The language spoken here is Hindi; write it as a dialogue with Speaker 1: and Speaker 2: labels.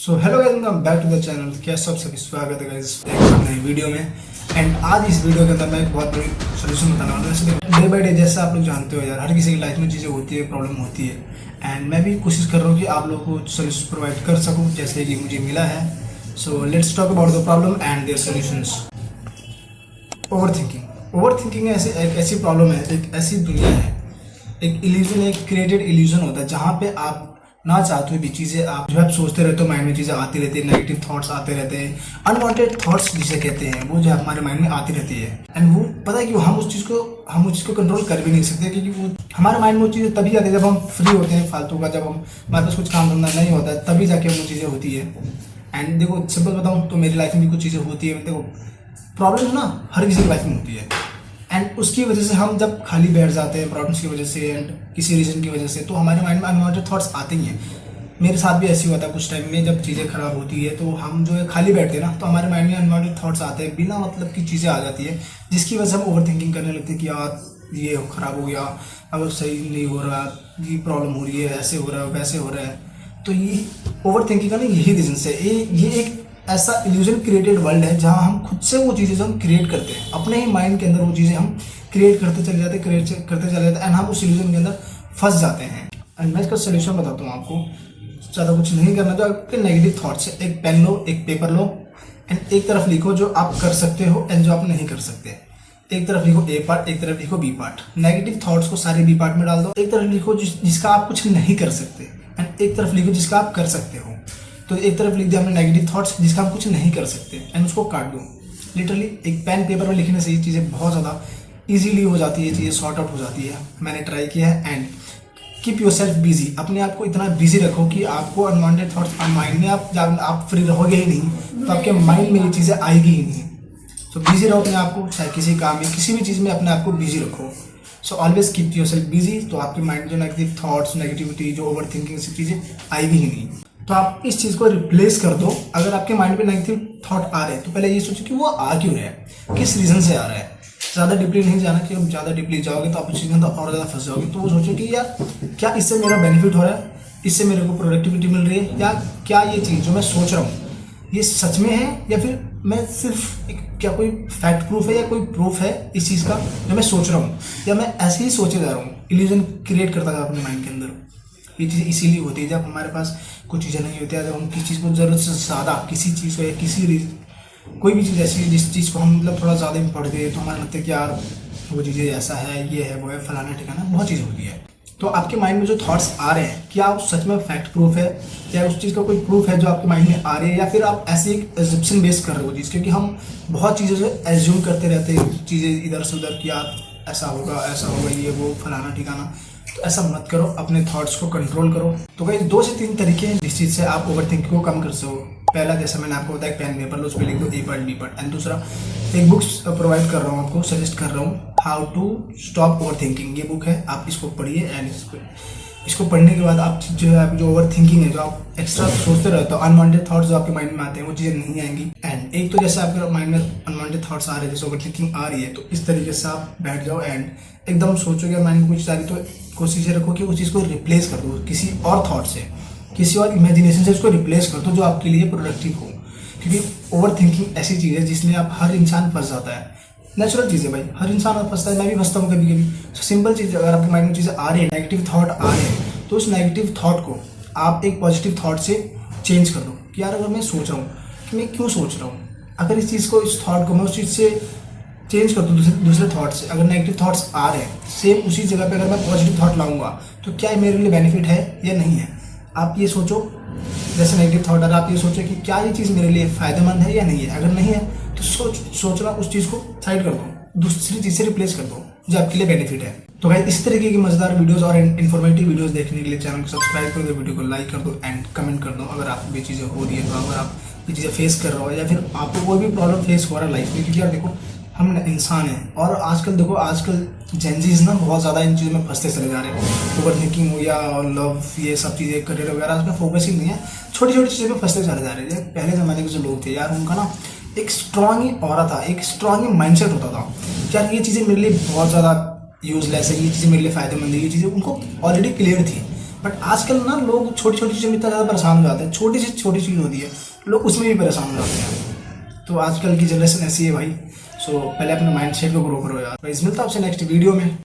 Speaker 1: So hello guys, welcome back to the channel. क्या सभी स्वागत है गाइस एक नई वीडियो में। एंड आज इस वीडियो के अंदर मैं एक बहुत बड़ी सोल्यूशन बताने वाला हूँ। डे बाई डे जैसा आप लोग जानते हो यार, हर किसी की लाइफ में चीज़ें होती है, प्रॉब्लम होती है। एंड मैं भी कोशिश कर रहा हूँ कि आप लोगों को सोल्यूशन प्रोवाइड कर सकूँ जैसे कि मुझे मिला है। So let's talk about the problem and their solutions. Overthinking एक ऐसी प्रॉब्लम है, एक ऐसी दुनिया है, एक इल्यूजन, एक क्रिएटेड इल्यूजन होता है जहाँ पे आप ना चाहते हुए भी चीज़ें आप जो आप सोचते रहते हो, माइंड में चीज़ें आती रहती है, नेगेटिव थॉट्स आते रहते हैं, अनवांटेड थॉट्स जिसे कहते हैं, वो जो हमारे माइंड में आती रहती है। एंड वो पता है कि हम उस चीज़ को कंट्रोल कर भी नहीं सकते, क्योंकि वो हमारे माइंड में वो चीज़ें तभी आती है जब हम फ्री होते हैं फालतू का, जब हम हमारे पास कुछ काम धंधा नहीं होता है, तभी जाके वो चीज़ें होती है। एंड देखो सिंपल बताऊँ तो मेरी लाइफ में भी कुछ चीज़ें होती है। देखो प्रॉब्लम ना हर किसी की लाइफ में होती है, एंड उसकी वजह से हम जब खाली बैठ जाते हैं प्रॉब्लम्स की वजह से एंड किसी रीज़न की वजह से, तो हमारे माइंड में अनवांटेड थॉट्स आते ही हैं। मेरे साथ भी ऐसी होता है कुछ टाइम में, जब चीज़ें ख़राब होती है तो हम जो है खाली बैठते हैं ना, तो हमारे माइंड में अनवांटेड थॉट्स आते हैं, बिना मतलब की चीज़ें आ जाती है, जिसकी वजह से हम ओवर थिंकिंग करने लगते हैं कि यार ये ख़राब हो गया, अब सही नहीं हो रहा, ये प्रॉब्लम हो रही है, ऐसे हो रहा है, वैसे हो रहा है। तो ये ओवर थिंकिंग का ना यही रीज़न है। ये एक ऐसा इल्यूजन क्रिएटेड वर्ल्ड है जहाँ हम खुद से वो चीज़ें हम क्रिएट करते हैं, अपने ही माइंड के अंदर वो चीज़ें हम क्रिएट करते चले जाते हैं एंड हम उस इल्यूजन के अंदर फंस जाते हैं। एंड मैं इसका सोल्यूशन बताता हूँ आपको। ज़्यादा कुछ नहीं करना, जो आपके नेगेटिव थॉट्स है, एक पेन लो, एक पेपर लो, एंड एक तरफ लिखो जो आप कर सकते हो एंड जो आप नहीं कर सकते। एक तरफ लिखो ए पार्ट, एक तरफ लिखो बी पार्ट। नेगेटिव थॉट्स को सारे बी पार्ट में डाल दो। एक तरफ लिखो जिसका आप कुछ नहीं कर सकते, एंड एक तरफ लिखो जिसका आप कर सकते हो। तो एक तरफ लिख दिया हमने नेगेटिव थॉट्स जिसका हम कुछ नहीं कर सकते, एंड उसको काट दो। लिटरली एक पेन पेपर में लिखने से ये चीज़ें बहुत ज़्यादा ईजीली हो जाती है, चीज़ें सॉर्ट आउट हो जाती है। मैंने ट्राई किया है। And keep your self busy, अपने आप को इतना बिजी रखो कि आपको अनवांटेड थॉट्स माइंड में आप फ्री रहोगे ही नहीं, तो आपके माइंड में ये चीज़ें आएगी ही नहीं। सो बिजी रहो अपने आप को, चाहे किसी काम में, किसी भी चीज़ में अपने आप को बिजी रखो। So always keep your self busy, तो आपके माइंड में जो नेगेटिव थॉट्स, नेगेटिविटी, जो ओवर थिंकिंग से चीज़ें आएगी ही नहीं। तो आप इस चीज़ को रिप्लेस कर दो। अगर आपके माइंड में नेगेटिव थॉट आ रहे हैं तो पहले ये सोचो कि वो आ क्यों रहा है, किस रीज़न से आ रहा है। ज़्यादा डीपली नहीं जाना, कि ज़्यादा डीपली जाओगे तो आप उस चीज़ में और ज़्यादा फंस जाओगे। तो वो सोचो कि यार क्या इससे मेरा बेनिफिट हो रहा है, इससे मेरे को प्रोडक्टिविटी मिल रही है, या क्या ये चीज़ जो मैं सोच रहा हूँ ये सच में है, या फिर मैं सिर्फ क्या कोई फैक्ट प्रूफ है या कोई प्रूफ है इस चीज़ का जो मैं सोच रहा हूँ, या मैं ऐसे ही सोचे जा रहा हूँ, इल्यूजन क्रिएट करता था अपने माइंड के अंदर। ये चीज़ इसीलिए होती है जब हमारे पास कुछ चीज़ें नहीं होती है, जब हम किसी चीज़ को ज़रूरत से ज़्यादा, किसी चीज़ को या कोई भी चीज़ ऐसी जिस चीज़ को हम मतलब थोड़ा ज़्यादा इम्पोर्टेंट दें, तो हमारा लगता है कि यार वो चीज़ें ऐसा है, ये है, वो है, फलाना ठिकाना, बहुत चीज़ें होती है। तो आपके माइंड में जो थॉट्स आ रहे हैं, क्या उस सच में फैक्ट प्रूफ है, या उस चीज़ का कोई प्रूफ है जो आपके माइंड में आ रही है, या फिर आप ऐसे एक एजम्पशन बेस कर रहे हो चीज़। क्योंकि हम बहुत चीज़ों से एज्यूम करते रहते हैं, चीज़ें इधर से उधर, कि यार ऐसा होगा, ये वो फलाना ठिकाना। तो ऐसा मत करो, अपने थॉट्स को कंट्रोल करो। तो भाई 2 से 3 तरीके हैं जिस चीज़ से आप ओवर थिंकिंग को कम कर सको। पहला, जैसा मैंने आपको बताया, पेन पेपर लो, उस पर लिख दो ए पार्ट बी पार्ट। एंड दूसरा, एक बुक्स प्रोवाइड कर रहा हूँ आपको, सजेस्ट कर रहा हूँ, how to stop overthinking. ये बुक है, आप इसको पढ़िए। एंड इसको पढ़ने के बाद आप जो है, आप जो ओवर थिंकिंग है, जो आप एक्स्ट्रा सोचते रहते हो, अनवांटेड थॉट्स जो आपके माइंड में आते हैं, वो चीज़ें नहीं आएंगी। एंड एक तो जैसे आपके माइंड में अनवांटेड थॉट्स आ रहे हैं, जैसे ओवर थिंकिंग आ रही है, तो इस तरीके से आप बैठ जाओ एंड एकदम सोचोगे माइंड में कुछ सारी, तो कोशिश रखो कि उस चीज़ को रिप्लेस कर दो किसी और थॉट से, किसी और इमेजिनेशन से उसको रिप्लेस कर दो जो आपके लिए प्रोडक्टिव हो। क्योंकि ओवर थिंकिंग ऐसी चीज़ है जिसमें आप हर इंसान फंस जाता है। नेचुरल चीज़ है भाई, हर इंसान फंसता है, मैं भी फंसता हूँ कभी कभी। सिंपल चीज़, अगर आपके माइंड में चीज़ें आ रही है, नेगेटिव थॉट आ रहे हैं, तो उस नेगेटिव थॉट को आप एक पॉजिटिव थॉट से चेंज कर दो। कि यार अगर मैं सोच रहा हूँ कि मैं क्यों सोच रहा हूँ, अगर इस चीज़ को, इस थॉट को मैं उस चीज़ से चेंज कर दूँ दूसरे थॉट से। अगर नेगेटिव थॉट्स आ रहे हैं, सेम उसी जगह पे अगर मैं पॉजिटिव थॉट लाऊंगा, तो क्या मेरे लिए बेनिफिट है या नहीं है। आप ये सोचो, जैसे नेगेटिव थॉट अगर आप ये सोचो कि क्या ये चीज़ मेरे लिए फ़ायदेमंद है या नहीं है। अगर नहीं है तो सोचना, उस चीज़ को साइड कर दो, दूसरी चीज़ से रिप्लेस कर दो जो आपके लिए बेनिफिट है। तो भाई इस तरीके की मज़ेदार वीडियोस और इन्फॉर्मेटिव वीडियोस देखने के लिए चैनल को सब्सक्राइब कर दो, वीडियो को लाइक कर दो एंड कमेंट कर दो अगर आपको ये चीज़ें हो रही है, तो अगर आप ये चीज़ें फेस कर रहे हो, या फिर आपको कोई भी प्रॉब्लम फेस हो रहा है लाइफ में। क्योंकि यार देखो, हम इंसान हैं, और आजकल जेंजीज ना बहुत ज़्यादा इन चीज़ों में फंसते चले जा रहे हैं। ओवर थिंकिंग हो या लव, ये सब चीज़ें, करियर वगैरह, उसमें फोकस ही नहीं है, छोटी छोटी चीज़ों में फंसते चले जा रहे हैं। पहले ज़माने के जो लोग थे यार, उनका ना एक स्ट्रांग ही ऑरा था, एक स्ट्रांग ही माइंडसेट होता था। यार ये चीज़ें मेरे लिए बहुत ज़्यादा यूजलेस है, ये चीज़ें मेरे लिए फ़ायदेमंद है, ये चीज़ें उनको ऑलरेडी क्लियर थी। बट आजकल ना लोग छोटी छोटी चीज़ों में इतना ज़्यादा परेशान हो जाते हैं, छोटी से छोटी चीज़ होती है लोग उसमें भी परेशान हो जाते हैं। तो आजकल की जनरेशन ऐसी है भाई। सो पहले अपने माइंड सेट को ग्रो करो यार। मिलता है आपसे नेक्स्ट वीडियो में।